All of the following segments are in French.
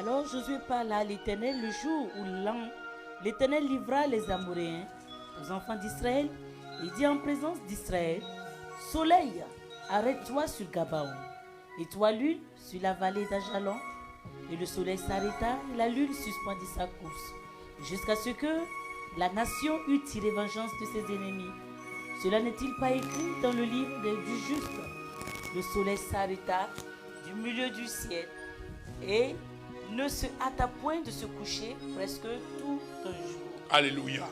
Alors Josué parla à l'Éternel le jour où l'Éternel livra les Amoréens aux enfants d'Israël et dit en présence d'Israël, Soleil, arrête-toi sur Gabaon, et toi lune sur la vallée d'Ajalon. Et le soleil s'arrêta et la lune suspendit sa course, jusqu'à ce que la nation eût tiré vengeance de ses ennemis. Cela n'est-il pas écrit dans le livre du juste? Le soleil s'arrêta du milieu du ciel et ne se hâta point de se coucher presque tout un jour. Alléluia.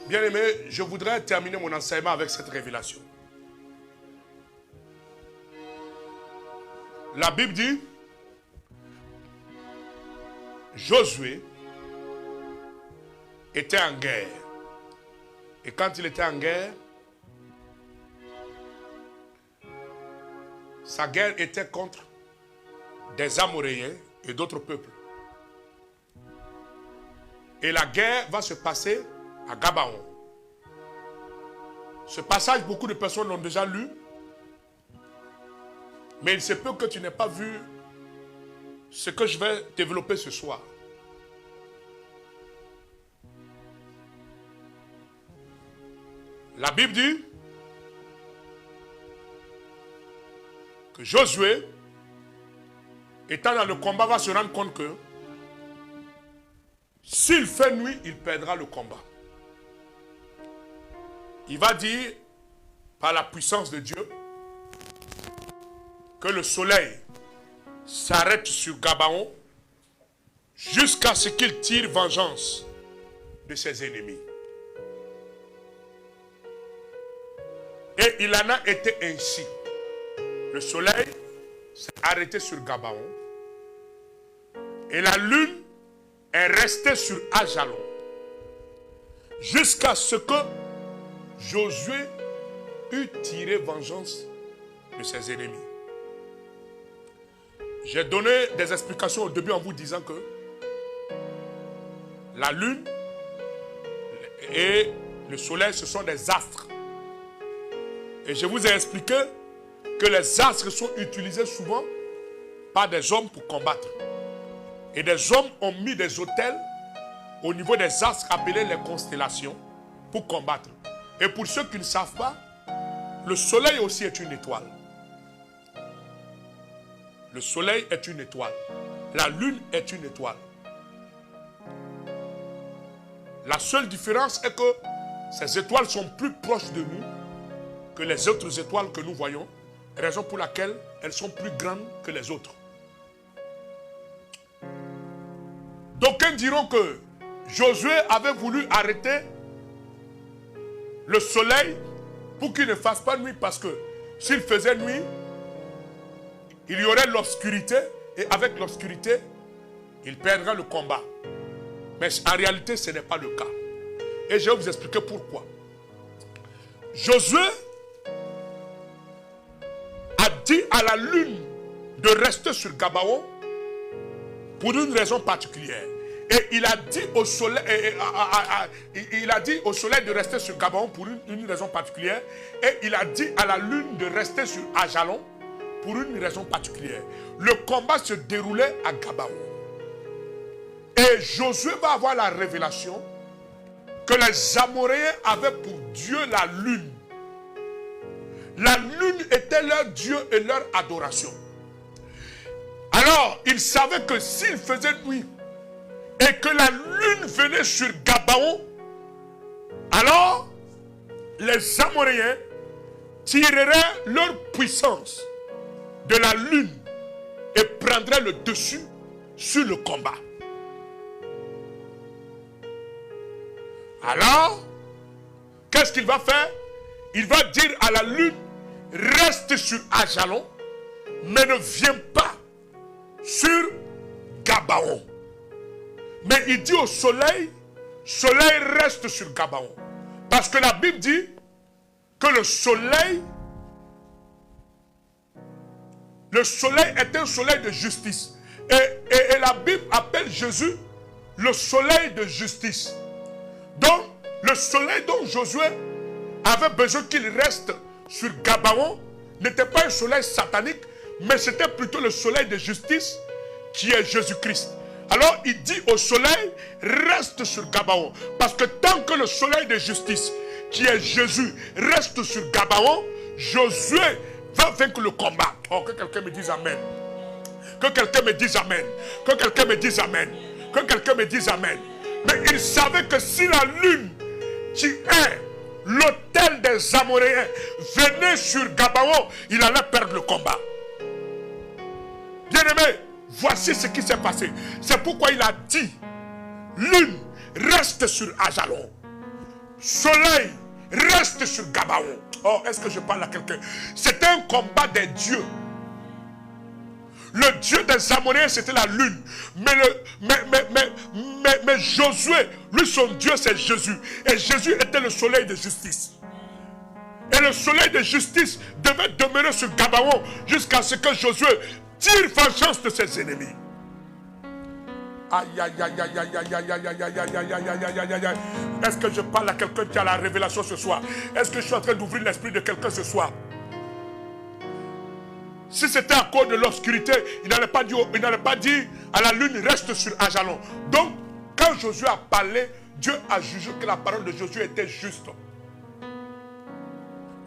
Bien-aimé, je voudrais terminer mon enseignement avec cette révélation. La Bible dit, Josué était en guerre. Et quand il était en guerre, sa guerre était contre des Amoréens et d'autres peuples. Et la guerre va se passer à Gabaon. Ce passage, beaucoup de personnes l'ont déjà lu. Mais il se peut que tu n'aies pas vu ce que je vais développer ce soir. La Bible dit que Josué, étant dans le combat, va se rendre compte que s'il fait nuit, il perdra le combat. Il va dire, par la puissance de Dieu, que le soleil s'arrête sur Gabaon jusqu'à ce qu'il tire vengeance de ses ennemis. Et il en a été ainsi. Le soleil s'est arrêté sur Gabaon et la lune est restée sur Ajalon jusqu'à ce que Josué eut tiré vengeance de ses ennemis. J'ai donné des explications au début en vous disant que la lune et le soleil, ce sont des astres. Et je vous ai expliqué que les astres sont utilisés souvent par des hommes pour combattre. Et des hommes ont mis des autels au niveau des astres appelés les constellations pour combattre. Et pour ceux qui ne savent pas, le soleil aussi est une étoile. Le soleil est une étoile. La lune est une étoile. La seule différence est que ces étoiles sont plus proches de nous que les autres étoiles que nous voyons, raison pour laquelle elles sont plus grandes que les autres. D'aucuns diront que Josué avait voulu arrêter le soleil pour qu'il ne fasse pas nuit, parce que s'il faisait nuit, il y aurait l'obscurité, et avec l'obscurité, il perdra le combat. Mais en réalité, ce n'est pas le cas. Et je vais vous expliquer pourquoi. Josué a dit à la lune de rester sur Gabaon pour une raison particulière. Et il a dit au soleil, de rester sur Gabaon pour une raison particulière. Et il a dit à la lune de rester sur Ajalon pour une raison particulière. Le combat se déroulait à Gabaon. Et Josué va avoir la révélation que les Amoréens avaient pour Dieu la lune. La lune était leur Dieu et leur adoration. Alors, il savait que s'il faisait nuit et que la lune venait sur Gabaon, alors les Amoréens tireraient leur puissance de la lune et prendraient le dessus sur le combat. Alors, qu'est-ce qu'il va faire? Il va dire à la lune, reste sur Ajalon, mais ne viens pas sur Gabaon. Mais il dit au soleil, soleil reste sur Gabaon. Parce que la Bible dit que le soleil est un soleil de justice. Et la Bible appelle Jésus le soleil de justice. Donc, le soleil dont Josué avait besoin qu'il reste sur Gabaon n'était pas un soleil satanique, mais c'était plutôt le soleil de justice qui est Jésus-Christ. Alors il dit au soleil, reste sur Gabaon. Parce que tant que le soleil de justice, qui est Jésus, reste sur Gabaon, Josué va vaincre le combat. Oh, que quelqu'un me dise amen. Que quelqu'un me dise amen. Que quelqu'un me dise amen. Que quelqu'un me dise amen. Mais il savait que si la lune, qui est l'autel des Amoréens, venait sur Gabaon, il allait perdre le combat. Bien-aimé, voici ce qui s'est passé. C'est pourquoi il a dit, lune, reste sur Ajalon. Soleil, reste sur Gabaon. Oh, est-ce que je parle à quelqu'un? C'était un combat des dieux. Le dieu des Amoréens, c'était la lune. Mais Josué, lui, son dieu, c'est Jésus. Et Jésus était le soleil de justice. Et le soleil de justice devait demeurer sur Gabaon jusqu'à ce que Josué tire vengeance de ses ennemis. Aïe, aïe, aïe, aïe, aïe, aïe, aïe, aïe, aïe, aïe, aïe, aïe, aïe, aïe, aïe, aïe. Est-ce que je parle à quelqu'un qui a la révélation ce soir? Est-ce que je suis en train d'ouvrir l'esprit de quelqu'un ce soir? Si c'était à cause de l'obscurité, il n'allait pas dire à la lune, reste sur Ajalon. Donc, quand Josué a parlé, Dieu a jugé que la parole de Josué était juste.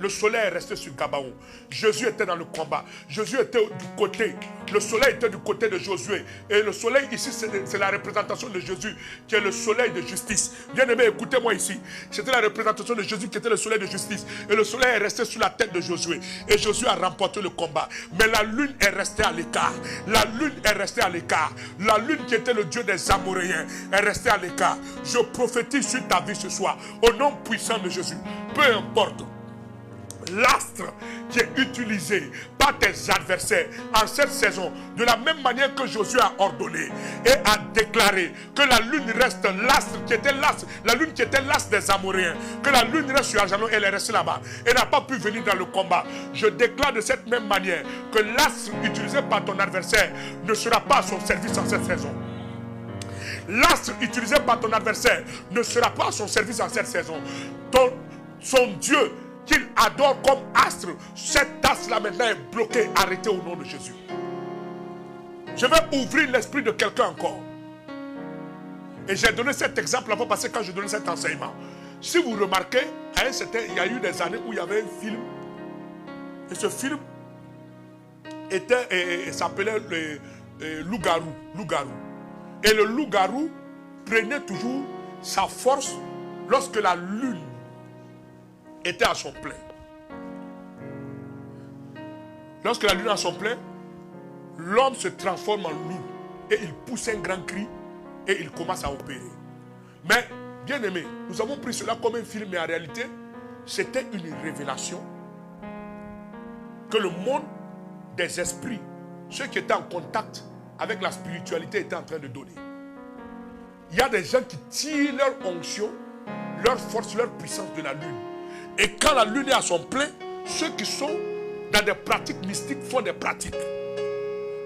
Le soleil est resté sur Gabaon. Jésus était dans le combat. Jésus était du côté. Le soleil était du côté de Josué. Et le soleil ici, c'est la représentation de Jésus, qui est le soleil de justice. Bien aimé, écoutez-moi ici. C'était la représentation de Jésus qui était le soleil de justice. Et le soleil est resté sur la tête de Josué. Et Josué a remporté le combat. Mais la lune est restée à l'écart. La lune est restée à l'écart. La lune qui était le Dieu des Amoréens est restée à l'écart. Je prophétise sur ta vie ce soir. Au nom puissant de Jésus. Peu importe l'astre qui est utilisé par tes adversaires en cette saison, de la même manière que Josué a ordonné et a déclaré que la lune reste l'astre qui était l'astre, la lune qui était l'astre des Amoréens, que la lune reste sur Ajalon, elle est restée là-bas et n'a pas pu venir dans le combat. Je déclare de cette même manière que l'astre utilisé par ton adversaire ne sera pas à son service en cette saison. L'astre utilisé par ton adversaire ne sera pas à son service en cette saison. Son Dieu qu'il adore comme astre, cet astre-là maintenant est bloqué, arrêté au nom de Jésus. Je vais ouvrir l'esprit de quelqu'un encore. Et j'ai donné cet exemple avant parce que quand je donnais cet enseignement, si vous remarquez, à un certain, il y a eu des années où il y avait un film, et ce film s'appelait Loup-garou. Et le loup-garou prenait toujours sa force lorsque la lune était à son plein. Lorsque la lune est à son plein, l'homme se transforme en loup et il pousse un grand cri et il commence à opérer. Mais, bien aimé, nous avons pris cela comme un film, mais en réalité, c'était une révélation que le monde des esprits, ceux qui étaient en contact avec la spiritualité, étaient en train de donner. Il y a des gens qui tirent leur onction, leur force, leur puissance de la lune. Et quand la lune est à son plein, ceux qui sont dans des pratiques mystiques font des pratiques.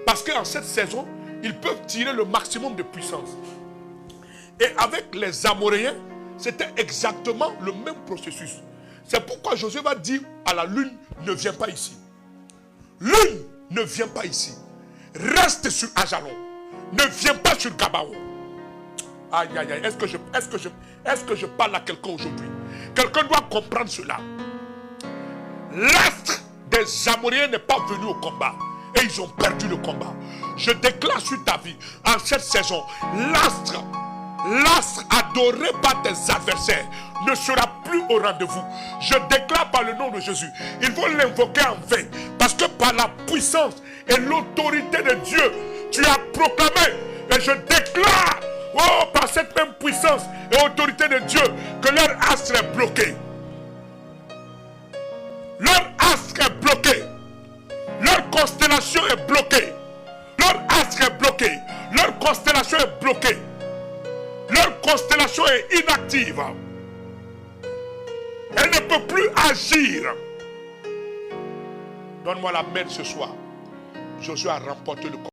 Parce qu'en cette saison, ils peuvent tirer le maximum de puissance. Et avec les Amoréens, c'était exactement le même processus. C'est pourquoi Josué va dire à la lune, ne viens pas ici. Lune, ne viens pas ici. Reste sur Ajalon. Ne viens pas sur Gabaon. Aïe, aïe, aïe. Est-ce que je parle à quelqu'un aujourd'hui? Quelqu'un doit comprendre cela. L'astre des Amoréens n'est pas venu au combat. Et ils ont perdu le combat. Je déclare sur ta vie, en cette saison, l'astre adoré par tes adversaires ne sera plus au rendez-vous. Je déclare par le nom de Jésus. Ils vont l'invoquer en vain. Parce que par la puissance et l'autorité de Dieu, tu as proclamé. Et je déclare, par cette même puissance et autorité de Dieu, que leur astre est bloqué. Leur astre est bloqué. Leur constellation est bloquée. Leur astre est bloqué. Leur constellation est bloquée. Leur constellation est inactive. Elle ne peut plus agir. Donne-moi la main ce soir. Josué a remporté le combat.